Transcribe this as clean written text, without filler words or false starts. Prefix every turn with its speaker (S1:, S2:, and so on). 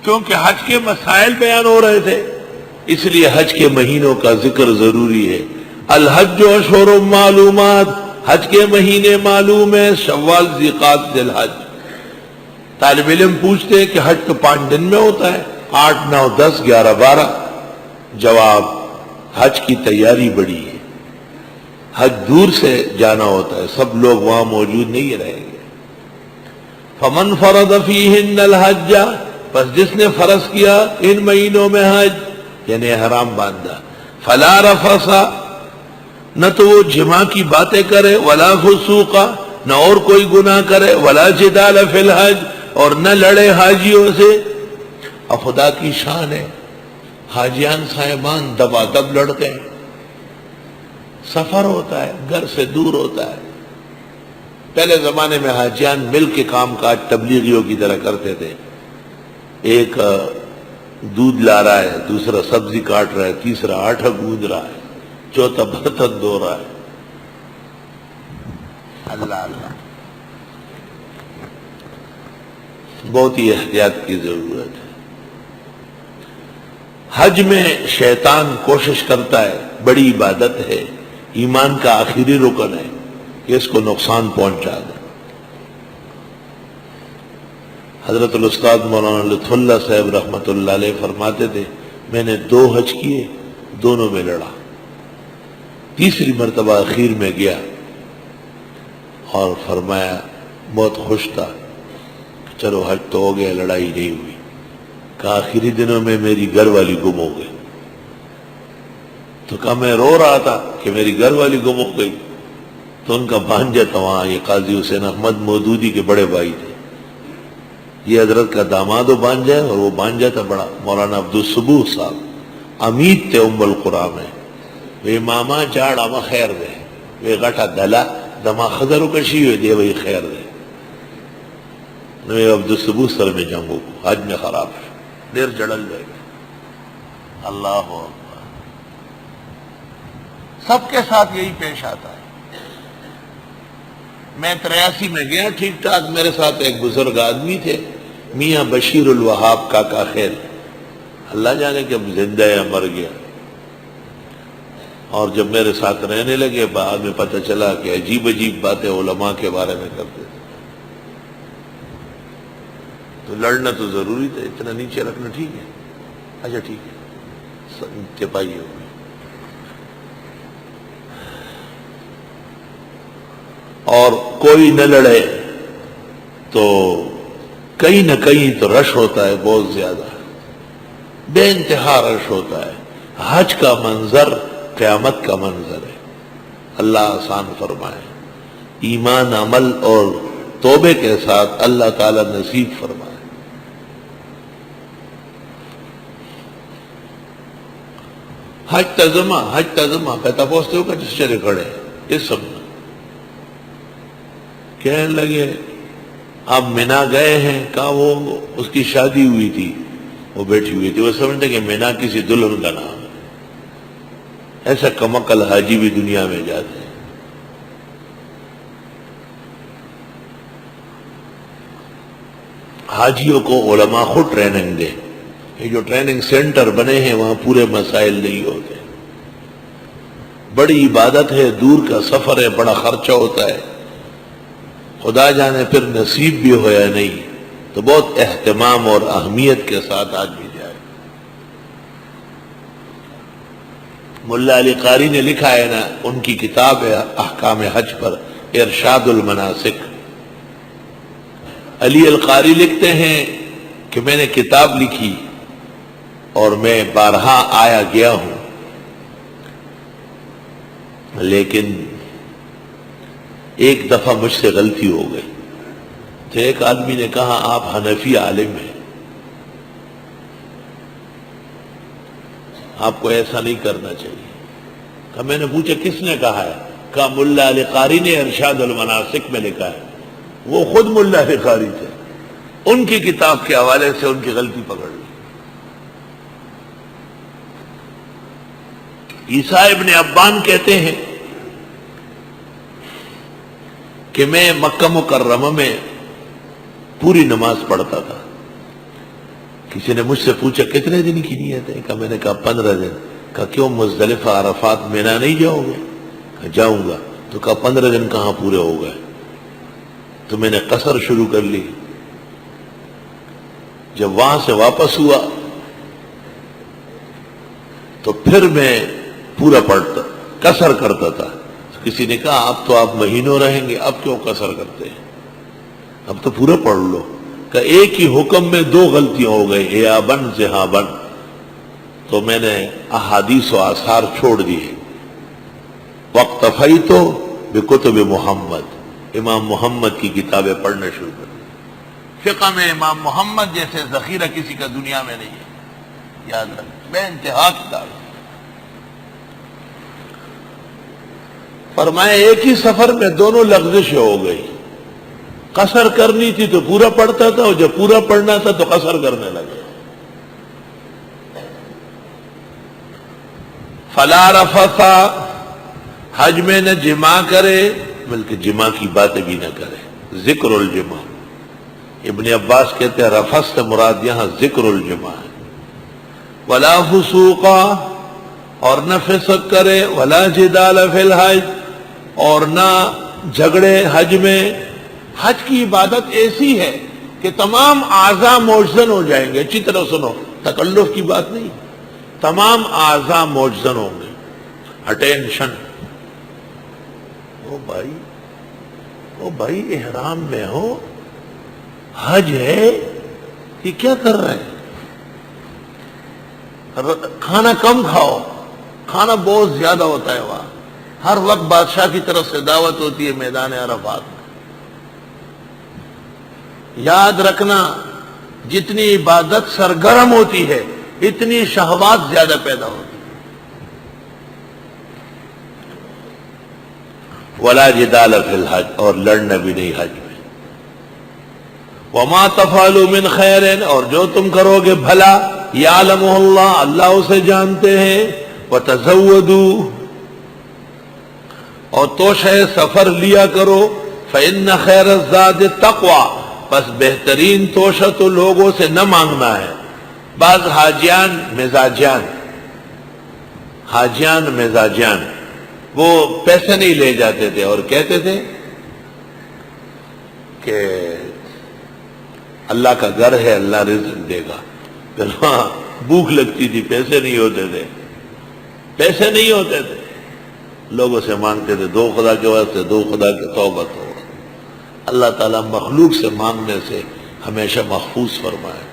S1: کیونکہ حج کے مسائل بیان ہو رہے تھے، اس لیے حج کے مہینوں کا ذکر ضروری ہے۔ الحج اشہر معلومات، حج کے مہینے معلوم ہیں، شوال، ذی-قعدہ، ذی الحج۔ طالب علم پوچھتے ہیں کہ حج تو 5 دن میں ہوتا ہے، 8، 9، 10، 11، 12۔ جواب، حج کی تیاری بڑی ہے، حج دور سے جانا ہوتا ہے، سب لوگ وہاں موجود نہیں رہیں گے۔ فمن فرض فیہن الحج، پس جس نے فرض کیا ان مہینوں میں حج، یعنی احرام باندھا، فلا رفث، نہ تو وہ جماع کی باتیں کرے، ولا فسوق، نہ اور کوئی گناہ کرے، ولا جدال فی الحج، اور نہ لڑے حاجیوں سے۔ اب خدا کی شان ہے، حاجیان صاحبان دبا دب لڑتے ہیں، سفر ہوتا ہے، گھر سے دور ہوتا ہے۔ پہلے زمانے میں حاجیان مل کے کام کاج تبلیغیوں کی طرح کرتے تھے، ایک دودھ لا رہا ہے، دوسرا سبزی کاٹ رہا ہے، تیسرا آٹا گوندھ رہا ہے، چوتھا برتن دھو رہا ہے۔ اللہ اللہ، بہت ہی احتیاط کی ضرورت ہے۔ حج میں شیطان کوشش کرتا ہے، بڑی عبادت ہے، ایمان کا آخری رکن ہے کہ اس کو نقصان پہنچا دے۔ حضرت الاستاذ مولانا لطف اللہ صاحب رحمۃ اللہ علیہ فرماتے تھے، میں نے 2 حج کیے، دونوں میں لڑا، تیسری مرتبہ اخیر میں گیا اور فرمایا، بہت خوش تھا، چلو حج تو ہو گیا، لڑائی نہیں ہوئی۔ کہا آخری دنوں میں میری گھر والی گم ہو گئی، تو کہا میں رو رہا تھا کہ میری گھر والی گم ہو گئی، تو ان کا بھانجا تھا وہاں، یہ قاضی حسین احمد مودودی کے بڑے بھائی تھے، یہ حضرت کا داماد و بھانجا ہے، اور وہ بھانجا تھا بڑا مولانا عبدالصبوح صاحب، امید تھے ام القرآ میں، وے ماما چاڑ اما خیر دے، وے گٹا دلا دما خضر کشی ہوئے دے وہی خیر دے۔ میں عبدالصبوح سر میں جنگوں کو حج میں خراب ہے، دیر جڑل جائے گا۔ اللہ اکبر، سب کے ساتھ یہی پیش آتا ہے۔ میں 83 میں گیا ٹھیک ٹھاک، میرے ساتھ ایک بزرگ آدمی تھے، میاں بشیر الوہاب کاکا خیر، اللہ جانے کہ اب زندہ ہے یا مر گیا، اور جب میرے ساتھ رہنے لگے بعد میں پتہ چلا کہ عجیب عجیب باتیں علماء کے بارے میں کرتے تھے۔ تو لڑنا تو ضروری تھا، اتنا نیچے رکھنا ٹھیک ہے، اچھا ٹھیک ہے، چپائی ہو گئی۔ اور کوئی نہ لڑے تو کہیں نہ کہیں تو رش ہوتا ہے، بہت زیادہ بے انتہا رش ہوتا ہے۔ حج کا منظر قیامت کا منظر ہے، اللہ آسان فرمائے، ایمان، عمل اور توبے کے ساتھ اللہ تعالی نصیب فرمائے۔ حج تزمہ کہتا پوچھتے ہو کہ جس چرے کھڑے اس سب کہنے لگے آپ منا گئے ہیں؟ کہا وہ اس کی شادی ہوئی تھی، وہ بیٹھی ہوئی تھی، وہ سمجھتے کہ منا کسی دلہن کا نام ہے، ایسا کمکل حاجی بھی دنیا میں جاتے ہیں۔ حاجیوں کو علماء خود ٹریننگ دے، یہ جو ٹریننگ سینٹر بنے ہیں وہاں پورے مسائل نہیں ہوتے، بڑی عبادت ہے، دور کا سفر ہے، بڑا خرچہ ہوتا ہے، خدا جانے پھر نصیب بھی ہو یا نہیں، تو بہت اہتمام اور اہمیت کے ساتھ آدمی جائے۔ ملا علی قاری نے لکھا ہے نا، ان کی کتاب ہے احکام حج پر، ارشاد المناسک۔ علی القاری لکھتے ہیں کہ میں نے کتاب لکھی اور میں بارہا آیا گیا ہوں، لیکن ایک دفعہ مجھ سے غلطی ہو گئی، تو ایک آدمی نے کہا آپ حنفی عالم ہیں، آپ کو ایسا نہیں کرنا چاہیے۔ کہا میں نے پوچھا کس نے کہا ہے؟ کہا ملا علی قاری نے ارشاد المناسک میں لکھا ہے، وہ خود ملا علی قاری تھے، ان کی کتاب کے حوالے سے ان کی غلطی پکڑ لی۔ عیسیٰ ابن ابان کہتے ہیں کہ میں مکہ مکرمہ میں پوری نماز پڑھتا تھا، کسی نے مجھ سے پوچھا کتنے دن کی نیت ہے؟ کہا میں نے کہا 15 دن. کہا کیوں مزدلفہ عرفات مینا نہیں جاؤ گے؟ کہا جاؤں گا. تو کہا 15 دن کہاں پورے ہو گئے؟ تو میں نے قصر شروع کر لی. جب وہاں سے واپس ہوا تو پھر میں پورا پڑھتا قصر کرتا تھا. کسی نے کہا اب تو آپ مہینوں رہیں گے، اب کیوں قصر کرتے ہیں؟ اب تو پورا پڑھ لو. کہ ایک ہی حکم میں 2 غلطیاں ہو گئی، ایابن ذہابن. تو میں نے احادیث و آثار چھوڑ دیے. واقتفیت بکتب محمد، امام محمد کی کتابیں پڑھنا شروع کر دی. فقہ میں امام محمد جیسے ذخیرہ کسی کا دنیا میں نہیں ہے، یاد رکھ، بے انتہا کتاب. فرمایا ایک ہی سفر میں دونوں لغزشیں ہو گئی. قصر کرنی تھی تو پورا پڑھتا تھا، اور جب پورا پڑھنا تھا تو قصر کرنے لگا. فلا رفثا، حج میں نہ جماع کرے، بلکہ جماع کی باتیں بھی نہ کرے. ذکر الجماع. ابن عباس کہتے ہیں رفث سے مراد یہاں ذکر الجماع ہے. ولا فسوقا، اور نہ فسق کرے. ولا جدال فی الحج، اور نہ جھگڑے حج میں. حج کی عبادت ایسی ہے کہ تمام اعضاء موجزن ہو جائیں گے. اچھی طرح سنو، تکلف کی بات نہیں، تمام اعضاء موجزن ہوں گے. اٹینشن. او بھائی احرام میں ہو، حج ہے، یہ کیا کر رہے ہیں؟ کھانا کم کھاؤ، کھانا بہت زیادہ ہوتا ہے وہاں. ہر وقت بادشاہ کی طرف سے دعوت ہوتی ہے میدان عرفات میں. یاد رکھنا جتنی عبادت سرگرم ہوتی ہے اتنی شہوات زیادہ پیدا ہوتی ہے. ولا جدال فی الحج، اور لڑنا بھی نہیں حج میں. وما تفعلوا من خیر، اور جو تم کرو گے بھلا، یعلمہ اللہ، اللہ اسے جانتے ہیں. وتزودوا، اور توشہ سفر لیا کرو. فإن خیر الزاد التقوی، بس بہترین توشہ تو لوگوں سے نہ مانگنا ہے. بعض حاجیان مزاجیان وہ پیسے نہیں لے جاتے تھے اور کہتے تھے کہ اللہ کا گھر ہے، اللہ رزق دے گا. پھر وہاں بھوک لگتی تھی، پیسے نہیں ہوتے تھے، لوگوں سے مانگتے تھے. دو خدا کے واسطے، دو خدا کے توبہ. اللہ تعالیٰ مخلوق سے مانگنے سے ہمیشہ محفوظ فرمائے.